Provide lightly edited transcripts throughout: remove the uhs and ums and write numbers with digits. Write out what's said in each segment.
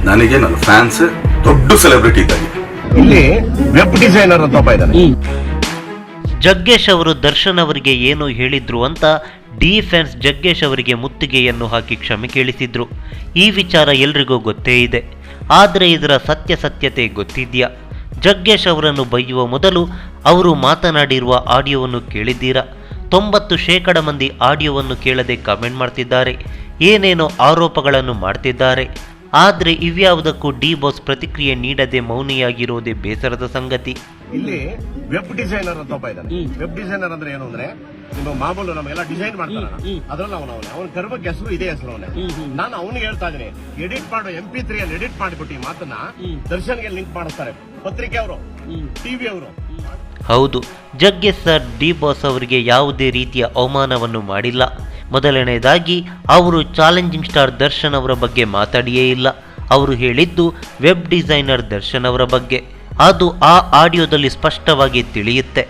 ನನಗೆ ನನ್ನ ಫ್ಯಾನ್ಸ್ ದೊಡ್ಡ ಸೆಲೆಬ್ರಿಟಿ ಇದ್ದಾರೆ. ಇಲ್ಲಿ ವೆಬ್ ಡಿಸೈನರ್ ಅಂತ ಒಬ್ಬ ಇದ್ದಾನೆ. ಜಗ್ಗೇಶ್ ಅವರು ದರ್ಶನ್ ಅವರಿಗೆ ಏನು ಹೇಳಿದ್ರು ಅಂತ ಡಿಫೆನ್ಸ್ ಜಗ್ಗೇಶ್ ಅವರಿಗೆ ಮುತ್ತಿಗೆಯನ್ನು ಹಾಕಿ ಕ್ಷಮೆ ಕೇಳಿಸಿದ್ರು. ಈ ವಿಚಾರ ಎಲ್ರಿಗೂ ಗೊತ್ತೇ ಇದೆ. ಆದರೆ ಇದರ ಸತ್ಯತೆ ಗೊತ್ತಿದೆಯಾ? ಜಗ್ಗೇಶ್ ಅವರನ್ನು ಬೈಯುವ ಮೊದಲು ಅವರು ಮಾತನಾಡಿರುವ ಆಡಿಯೋವನ್ನು ಕೇಳಿದ್ದೀರಾ? 90% ಮಂದಿ ಆಡಿಯೋವನ್ನು ಕೇಳದೆ ಕಮೆಂಟ್ ಮಾಡ್ತಿದ್ದಾರೆ, ಏನೇನೋ ಆರೋಪಗಳನ್ನು ಮಾಡ್ತಿದ್ದಾರೆ. ಆದರೆ ಇವ್ಯಾವುದಕ್ಕೂ ಡಿ ಬಾಸ್ ಪ್ರತಿಕ್ರಿಯೆ ನೀಡದೆ ಮೌನಿಯಾಗಿರೋದೇ ಬೇಸರದ ಸಂಗತಿ. ಇಲ್ಲಿ ವೆಬ್ ಡಿಸೈನರ್ ಅಂತ ಒಬ್ಬ ಇದ್ದಾನೆ. ವೆಬ್ ಡಿಸೈನರ್ ಅಂದ್ರೆ ಏನು ಅಂದ್ರೆ ನಿಮ್ಮ ಮಾಮೂಲು ನಮಗೆಲ್ಲ ಡಿಸೈನ್ ಮಾಡ್ತಾನ, ಅದ್ರಲ್ಲಿ ಅವನ ಗರ್ಭಕ್ಕೆ ಹೆಸರು ಇದೇ ಹೆಸರು ಅವನೇ. ನಾನು ಅವನಿಗೆ ಹೇಳ್ತಾ ಇದೀನಿ, ಎಡಿಟ್ ಮಾಡು MP3 ಅಲ್ಲಿ ಎಡಿಟ್ ಮಾಡಿಬಿಟ್ಟು ಈ ಮಾತನ್ನ ದರ್ಶನ್ಗೆ ಲಿಂಕ್ ಮಾಡಿಸ್ತಾರೆ ಪತ್ರಿಕೆ ಅವರು, ಟಿವಿ ಅವರು. ಹೌದು, ಜಗ್ಗೇಶ್ ಸರ್ ಡಿ ಬಾಸ್ ಅವರಿಗೆ ಯಾವುದೇ ರೀತಿಯ ಅವಮಾನವನ್ನು ಮಾಡಿಲ್ಲ. ಮೊದಲನೆಯದಾಗಿ ಅವರು ಚಾಲೆಂಜಿಂಗ್ ಸ್ಟಾರ್ ದರ್ಶನ್ ಅವರ ಬಗ್ಗೆ ಮಾತಾಡಿಯೇ ಇಲ್ಲ. ಅವರು ಹೇಳಿದ್ದು ವೆಬ್ ಡಿಸೈನರ್ ದರ್ಶನ್ ಅವರ ಬಗ್ಗೆ. ಅದು ಆ ಆಡಿಯೋದಲ್ಲಿ ಸ್ಪಷ್ಟವಾಗಿ ತಿಳಿಯುತ್ತೆ.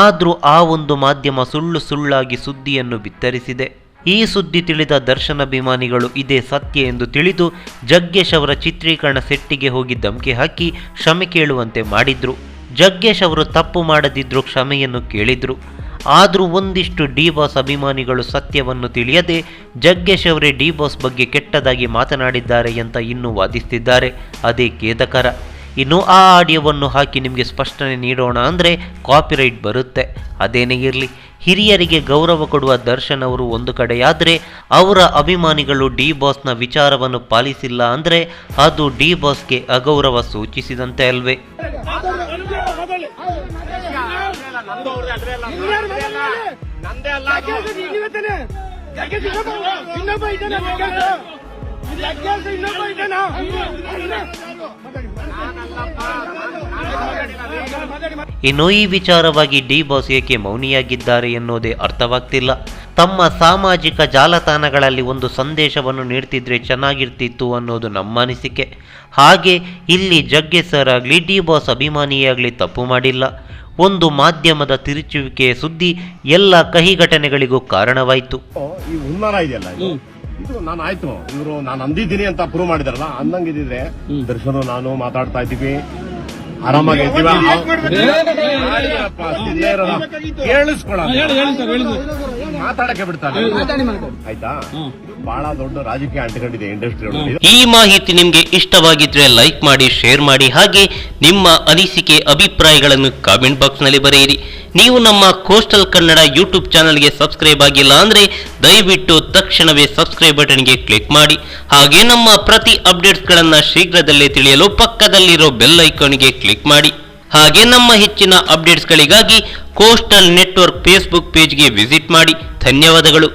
ಆದರೂ ಆ ಒಂದು ಮಾಧ್ಯಮ ಸುಳ್ಳಾಗಿ ಸುದ್ದಿಯನ್ನು ಬಿತ್ತರಿಸಿದೆ. ಈ ಸುದ್ದಿ ತಿಳಿದ ದರ್ಶನ್ ಅಭಿಮಾನಿಗಳು ಇದೇ ಸತ್ಯ ಎಂದು ತಿಳಿದು ಜಗ್ಗೇಶ್ ಅವರ ಚಿತ್ರೀಕರಣ ಸೆಟ್ಟಿಗೆ ಹೋಗಿ ಧಮಕಿ ಹಾಕಿ ಕ್ಷಮೆ ಕೇಳುವಂತೆ ಮಾಡಿದ್ರು. ಜಗ್ಗೇಶ್ ಅವರು ತಪ್ಪು ಮಾಡದಿದ್ರು ಕ್ಷಮೆಯನ್ನು ಕೇಳಿದ್ರು. ಆದರೂ ಒಂದಿಷ್ಟು ಡಿ ಬಾಸ್ ಅಭಿಮಾನಿಗಳು ಸತ್ಯವನ್ನು ತಿಳಿಯದೆ ಜಗ್ಗೇಶ್ ಅವರೇ ಡಿ ಬಾಸ್ ಬಗ್ಗೆ ಕೆಟ್ಟದಾಗಿ ಮಾತನಾಡಿದ್ದಾರೆ ಅಂತ ಇನ್ನೂ ವಾದಿಸ್ತಿದ್ದಾರೆ. ಅದೇ ಖೇದಕರ. ಇನ್ನು ಆ ಆಡಿಯೋವನ್ನು ಹಾಕಿ ನಿಮಗೆ ಸ್ಪಷ್ಟನೆ ನೀಡೋಣ ಅಂದರೆ ಕಾಪಿರೈಟ್ ಬರುತ್ತೆ. ಅದೇನೇ ಇರಲಿ, ಹಿರಿಯರಿಗೆ ಗೌರವ ಕೊಡುವ ದರ್ಶನ್ ಅವರು ಒಂದು ಕಡೆಯಾದರೆ ಅವರ ಅಭಿಮಾನಿಗಳು ಡಿ ಬಾಸ್ನ ವಿಚಾರವನ್ನು ಪಾಲಿಸಿಲ್ಲ ಅಂದರೆ ಅದು ಡಿ ಬಾಸ್ಗೆ ಅಗೌರವ ಸೂಚಿಸಿದಂತೆ ಅಲ್ವೇ? ಇನ್ನು ಈ ವಿಚಾರವಾಗಿ ಡಿ ಬಾಸ್ ಏಕೆ ಮೌನಿಯಾಗಿದ್ದಾರೆ ಎನ್ನುವುದೇ ಅರ್ಥವಾಗ್ತಿಲ್ಲ. ತಮ್ಮ ಸಾಮಾಜಿಕ ಜಾಲತಾಣಗಳಲ್ಲಿ ಒಂದು ಸಂದೇಶವನ್ನು ನೀಡ್ತಿದ್ರೆ ಚೆನ್ನಾಗಿರ್ತಿತ್ತು ಅನ್ನೋದು ನಮ್ಮ ಅನಿಸಿಕೆ. ಹಾಗೆ ಇಲ್ಲಿ ಜಗ್ಗೇಶ್ ಸರ್ ಆಗಲಿ ಡಿ ಬಾಸ್ ಅಭಿಮಾನಿಯಾಗಲಿ ತಪ್ಪು ಮಾಡಿಲ್ಲ. ಒಂದು ಮಾಧ್ಯಮದ ತಿರುಚುವಿಕೆಯ ಸುದ್ದಿ ಎಲ್ಲ ಕಹಿ ಘಟನೆಗಳಿಗೂ ಕಾರಣವಾಯಿತು. ಈ ಉನ್ಮಾನ ಇದೆಯಲ್ಲ, ಇದು ನಾನು ಆಯ್ತು ಇವರು ನಾನು ಅಂದಿದ್ದೀನಿ ಅಂತ ಪ್ರೂವ್ ಮಾಡಿದಾರಲ್ಲ, ಅಂದಂಗಿದ್ರೆ ದರ್ಶನ ನಾನು ಮಾತಾಡ್ತಾ ಇದ್ದೀವಿ, ಆರಾಮಾಗಿ ಮಾತಾಡಕ್ಕೆ ಬಿಡ್ತಾರೆ. ಆಯ್ತಾ? ಬಹಳ ದೊಡ್ಡ ರಾಜಕೀಯ ಅಂಟಿಕೊಂಡಿದೆ ಇಂಡಸ್ಟ್ರಿ. ಈ ಮಾಹಿತಿ ನಿಮ್ಗೆ ಇಷ್ಟವಾಗಿದ್ರೆ ಲೈಕ್ ಮಾಡಿ, ಶೇರ್ ಮಾಡಿ, ಹಾಗೆ ನಿಮ್ಮ ಅನಿಸಿಕೆ ಅಭಿಪ್ರಾಯಗಳನ್ನು ಕಾಮೆಂಟ್ ಬಾಕ್ಸ್ ನಲ್ಲಿ ಬರೆಯಿರಿ. ನೀವು ನಮ್ಮ ಕೋಸ್ಟಲ್ ಕನ್ನಡ ಯೂಟ್ಯೂಬ್ ಚಾನಲ್ಗೆ ಸಬ್ಸ್ಕ್ರೈಬ್ ಆಗಿಲ್ಲ ಅಂದ್ರೆ ದಯವಿಟ್ಟು ತಕ್ಷಣವೇ ಸಬ್ಸ್ಕ್ರೈಬ್ ಬಟನ್ಗೆ ಕ್ಲಿಕ್ ಮಾಡಿ. ಹಾಗೆ ನಮ್ಮ ಪ್ರತಿ ಅಪ್ಡೇಟ್ಸ್ಗಳನ್ನು ಶೀಘ್ರದಲ್ಲೇ ತಿಳಿಯಲು ಪಕ್ಕದಲ್ಲಿರೋ ಬೆಲ್ ಐಕಾನ್ಗೆ ಕ್ಲಿಕ್ ಮಾಡಿ. ಹಾಗೆ ನಮ್ಮ ಹೆಚ್ಚಿನ ಅಪ್ಡೇಟ್ಸ್ಗಳಿಗಾಗಿ ಕೋಸ್ಟಲ್ ನೆಟ್ವರ್ಕ್ ಫೇಸ್ಬುಕ್ ಪೇಜ್ಗೆ ವಿಸಿಟ್ ಮಾಡಿ. ಧನ್ಯವಾದಗಳು.